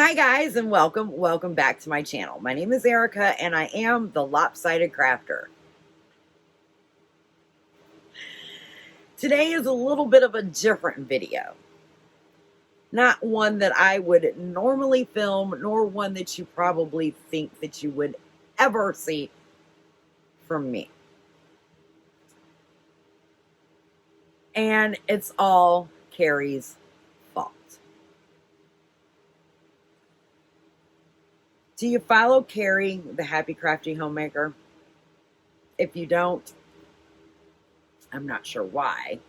Hi guys, and welcome back to my channel. My name is Erica and I am the Lopsided Crafter. Today is a little bit of a different video. Not one that I would normally film, nor one that you probably think that you would ever see from me. And it's all Carrie's fault. Do you follow Carrie, the Happy Crafty Homemaker? If you don't, I'm not sure why.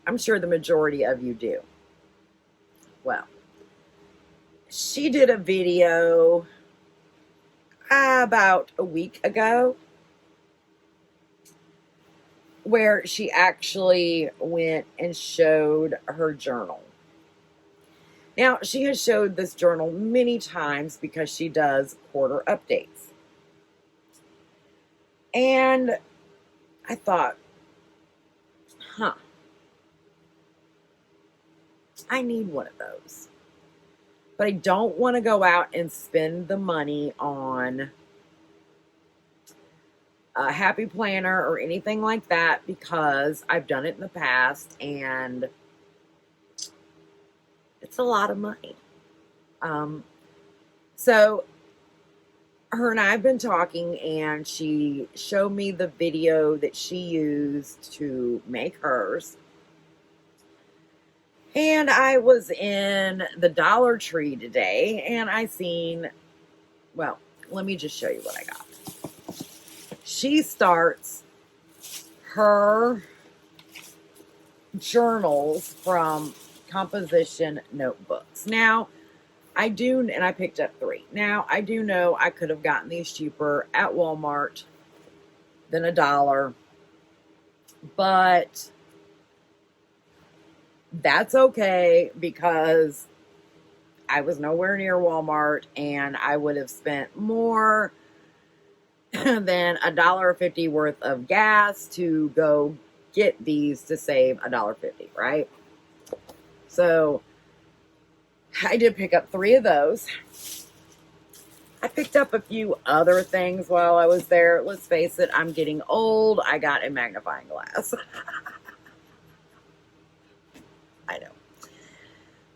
I'm sure the majority of you do. Well, she did a video about a week ago where she actually went and showed her journal. Now, she has showed this journal many times because she does quarter updates. And I thought, I need one of those. But I don't want to go out and spend the money on a Happy Planner or anything like that because I've done it in the past and it's a lot of money. So her and I have been talking and she showed me the video that she used to make hers. And I was in the Dollar Tree today and I seen, well, let me just show you what I got. She starts her journals from composition notebooks. Now, I picked up 3. Now, I do know I could have gotten these cheaper at Walmart than $1, but that's okay because I was nowhere near Walmart and I would have spent more than $1.50 worth of gas to go get these to save $1.50, right? So I did pick up 3 of those. I picked up a few other things while I was there. Let's face it, I'm getting old. I got a magnifying glass. I know.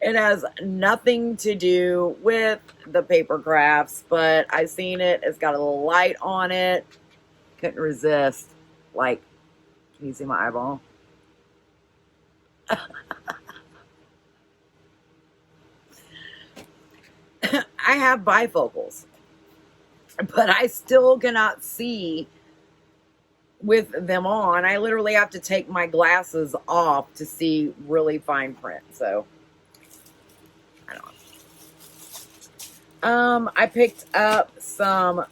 It has nothing to do with the paper crafts, but I seen it. It's got a little light on it. Couldn't resist. Like, can you see my eyeball? I have bifocals, but I still cannot see with them on. I literally have to take my glasses off to see really fine print. So I don't know. I picked up some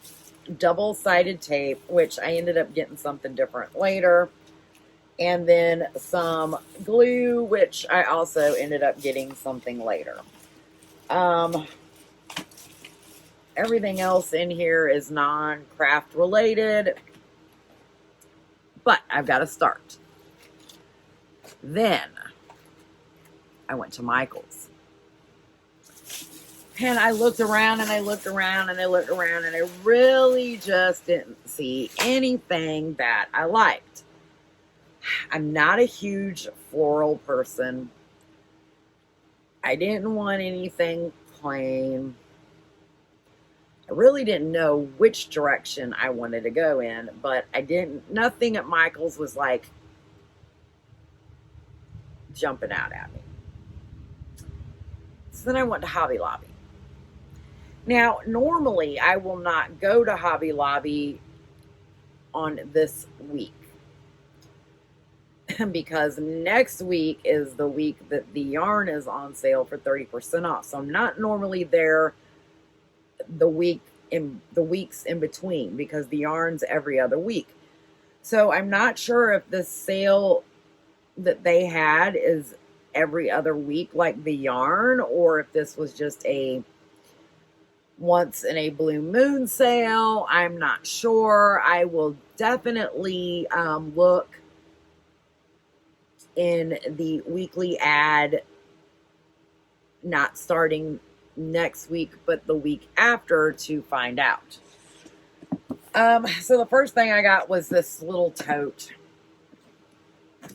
double-sided tape, which I ended up getting something different later. And then some glue, which I also ended up getting something later. Everything else in here is non-craft related. But I've got to start. Then I went to Michael's. And I looked around and I looked around and I looked around and I really just didn't see anything that I liked. I'm not a huge floral person. I didn't want anything plain. I really didn't know which direction I wanted to go in, but nothing at Michael's was like jumping out at me. So then I went to Hobby Lobby. Now, normally I will not go to Hobby Lobby on this week because next week is the week that the yarn is on sale for 30% off. So I'm not normally there the weeks in between because the yarn's every other week. So I'm not sure if the sale that they had is every other week like the yarn, or if this was just a once in a blue moon sale. I'm not sure. I will definitely look in the weekly ad, not starting next week, but the week after to find out. So the first thing I got was this little tote.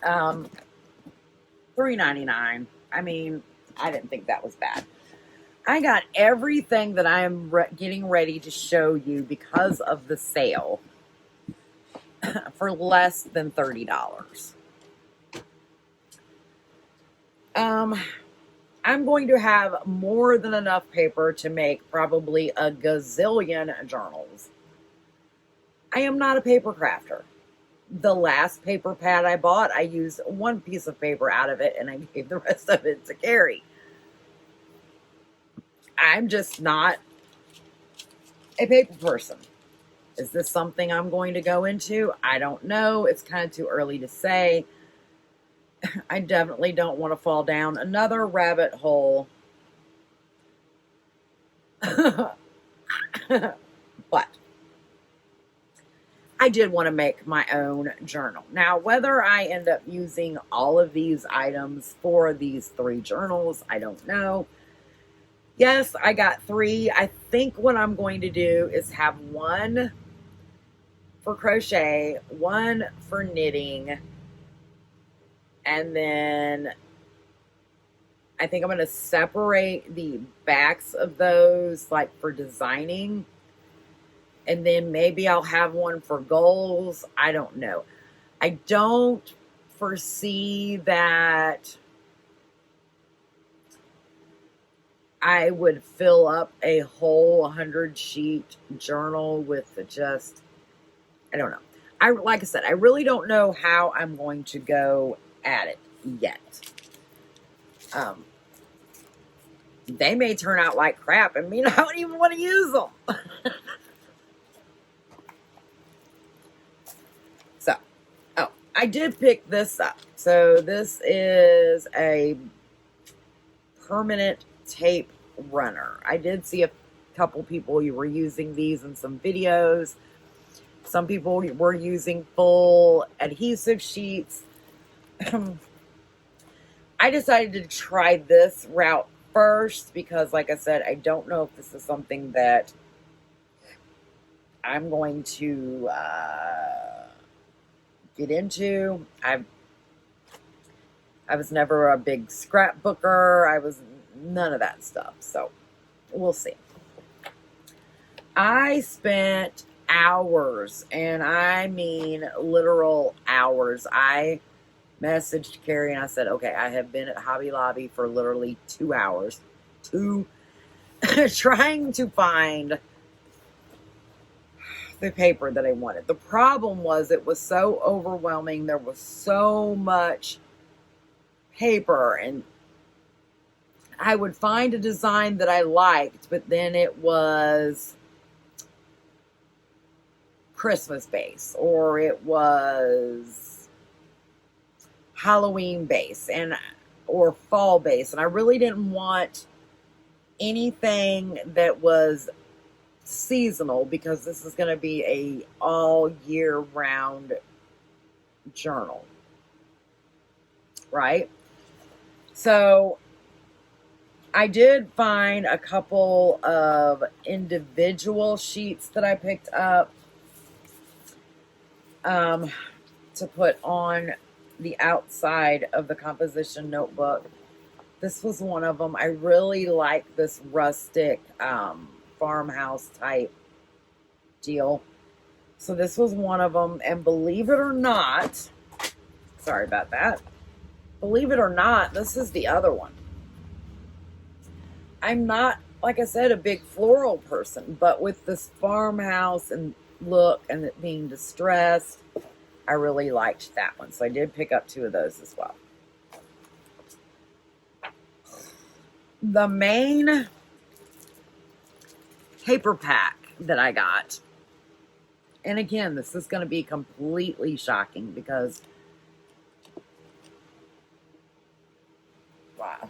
$3.99. I mean, I didn't think that was bad. I got everything that I am getting ready to show you because of the sale for less than $30. I'm going to have more than enough paper to make probably a gazillion journals. I am not a paper crafter. The last paper pad I bought, I used one piece of paper out of it and I gave the rest of it to Carrie. I'm just not a paper person. Is this something I'm going to go into? I don't know. It's kind of too early to say. I definitely don't want to fall down another rabbit hole. But I did want to make my own journal. Now, whether I end up using all of these items for these 3 journals, I don't know. Yes, I got 3. I think what I'm going to do is have one for crochet, one for knitting, and then I think I'm going to separate the backs of those, like for designing. And then maybe I'll have one for goals. I don't know. I don't foresee that I would fill up a whole 100-sheet journal with just, I don't know. Like I said, I really don't know how I'm going to go at it yet. They may turn out like crap and I don't even want to use them. I did pick this up. So this is a permanent tape runner. I did see a couple people who were using these in some videos. Some people were using full adhesive sheets. I decided to try this route first because, like I said, I don't know if this is something that I'm going to get into. I was never a big scrapbooker. I was none of that stuff. So we'll see. I spent hours, and I mean literal hours. I messaged Carrie and I said, okay, I have been at Hobby Lobby for literally 2 hours trying to find the paper that I wanted. The problem was it was so overwhelming. There was so much paper, and I would find a design that I liked, but then it was Christmas base or it was Halloween base or fall base, and I really didn't want anything that was seasonal because this is going to be a all year round journal, right? So I did find a couple of individual sheets that I picked up to put on the outside of the composition notebook. This was one of them. I really like this rustic farmhouse type deal. So this was one of them. And believe it or not, sorry about that. Believe it or not, this is the other one. I'm not, like I said, a big floral person, but with this farmhouse and look and it being distressed, I really liked that one. So I did pick up 2 of those as well. The main paper pack that I got, and again, this is going to be completely shocking because, wow,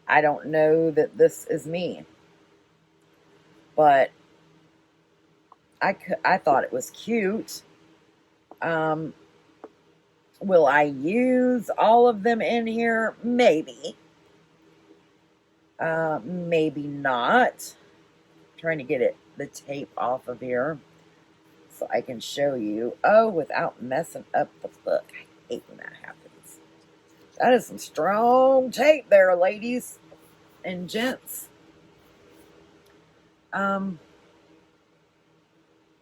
I don't know that this is me, but I thought it was cute. Will I use all of them in here? Maybe. Maybe not. I'm trying to get the tape off of here so I can show you. Oh, without messing up the book. I hate when that happens. That is some strong tape there, ladies and gents. And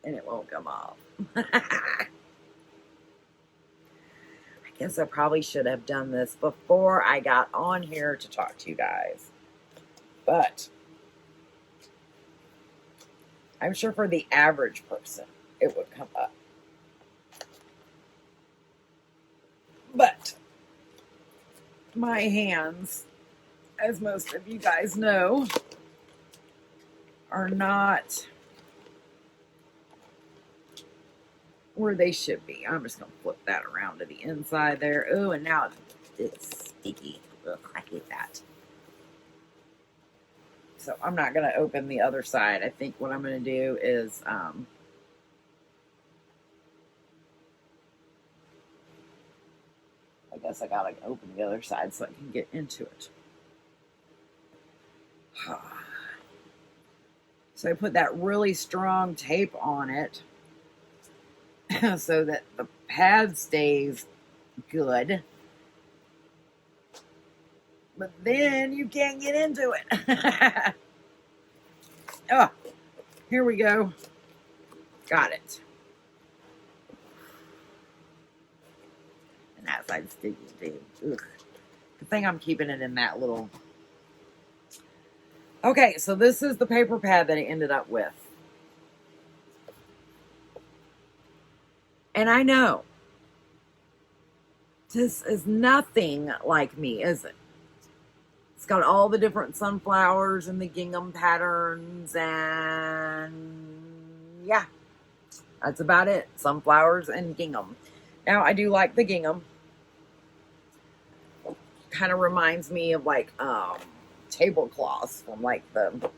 it won't come off. I guess I probably should have done this before I got on here to talk to you guys. But I'm sure for the average person, it would come up. But my hands, as most of you guys know, are not where they should be. I'm just going to flip that around to the inside there. Oh, and now it's sticky. Ugh, I hate that. So I'm not going to open the other side. I think what I'm going to do is I guess I got to open the other side so I can get into it. So I put that really strong tape on it so that the pad stays good. But then you can't get into it. Oh, here we go. Got it. And that side's sticky too. Ugh. Good thing I'm keeping it in that little... Okay, so this is the paper pad that I ended up with. And I know this is nothing like me, is it? It's got all the different sunflowers and the gingham patterns, and yeah, that's about it. Sunflowers and gingham. Now, I do like the gingham. Kind of reminds me of like tablecloths from like the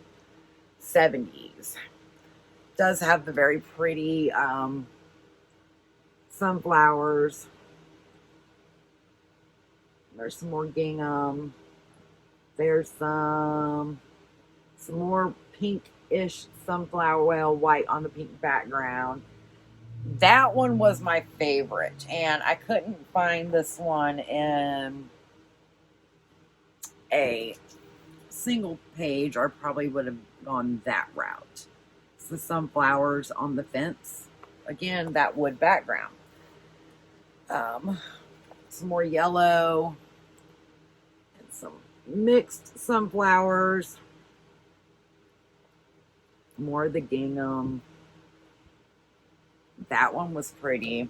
70s. Does have the very pretty sunflowers. There's some more gingham. There's some more pinkish sunflower, well, white on the pink background. That one was my favorite, and I couldn't find this one in a single page, or probably would have gone that route. It's the sunflowers on the fence. Again, that wood background. Some more yellow and some mixed sunflowers. More of the gingham. That one was pretty.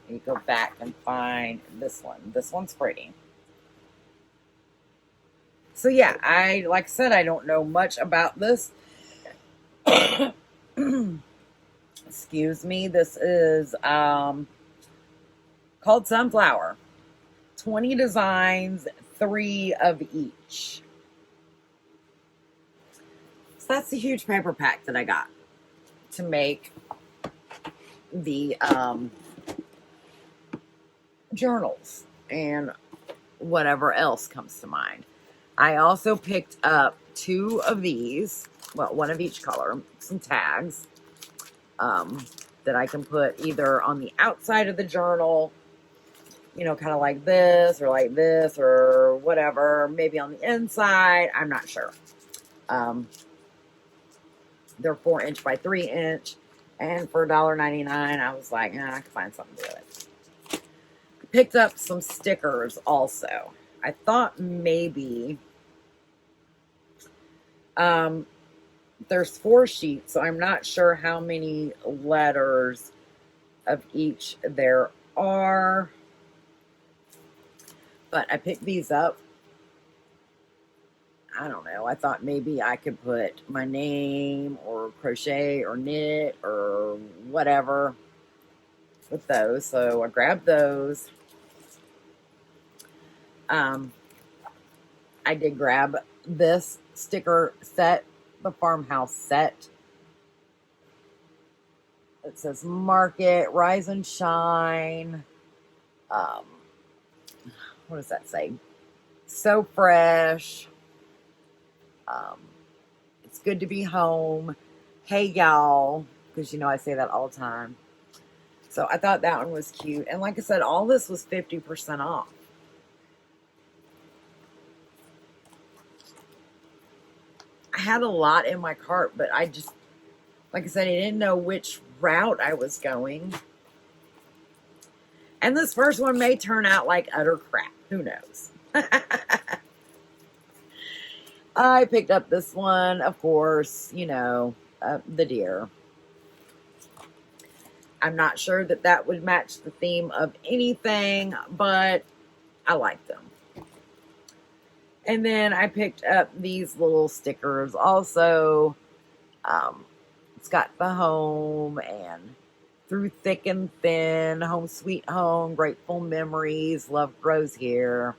You go back and find this one. This one's pretty. So yeah, like I said, I don't know much about this. Excuse me. This is called Sunflower. 20 designs, 3 of each. So that's the huge paper pack that I got to make the journals and whatever else comes to mind. I also picked up 2 of these, well, 1 of each color, some tags that I can put either on the outside of the journal, you know, kind of like this or whatever, maybe on the inside. I'm not sure. They're 4" by 3", and for $1.99, I was like, I can find something to do it. I picked up some stickers also. I thought maybe there's 4 sheets, so I'm not sure how many letters of each there are. But I picked these up. I don't know. I thought maybe I could put my name or crochet or knit or whatever with those. So I grabbed those. I did grab this sticker set, the farmhouse set. It says Market, Rise and Shine. what does that say? So fresh. It's good to be home. Hey, y'all. Because, you know, I say that all the time. So I thought that one was cute. And like I said, all this was 50% off. I had a lot in my cart, but I just, like I said, I didn't know which route I was going. And this first one may turn out like utter crap. Who knows? I picked up this one, of course, you know, the deer. I'm not sure that that would match the theme of anything, but I like them. And then I picked up these little stickers also. It's got the home and through thick and thin, home sweet home, grateful memories, love grows here.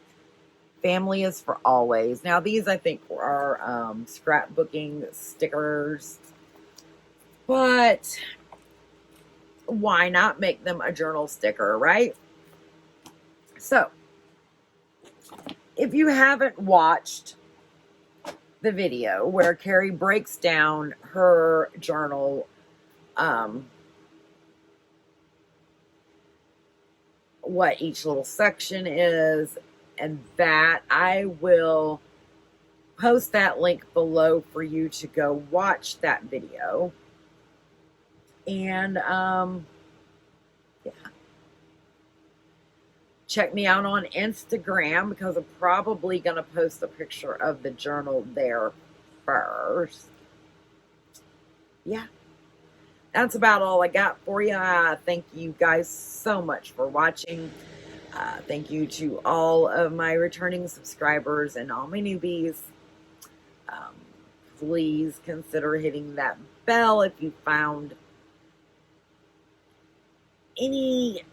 Family is for always. Now, these I think are scrapbooking stickers, but why not make them a journal sticker, right? So, if you haven't watched the video where Carrie breaks down her journal, what each little section is, and that, I will post that link below for you to go watch that video. And yeah, check me out on Instagram because I'm probably going to post a picture of the journal there first. Yeah, that's about all I got for you. Thank you guys so much for watching. Thank you to all of my returning subscribers and all my newbies. Please consider hitting that bell if you found any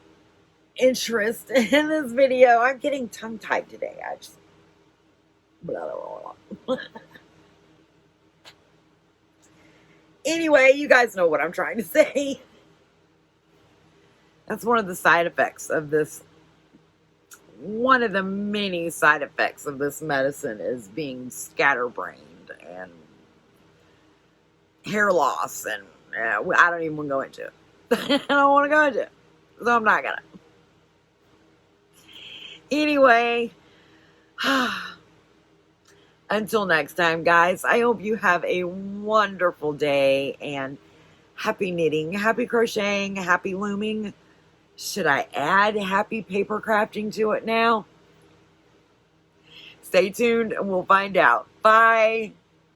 interest in this video. I'm getting tongue-tied today. I just blah, blah, blah. Anyway, you guys know what I'm trying to say. That's one of the side effects of this. One of the many side effects of this medicine is being scatterbrained and hair loss, and I don't even want to go into it. I don't want to go into it, so I'm not gonna. Anyway, until next time, guys, I hope you have a wonderful day, and happy knitting, happy crocheting, happy looming. Should I add happy paper crafting to it now? Stay tuned and we'll find out. Bye.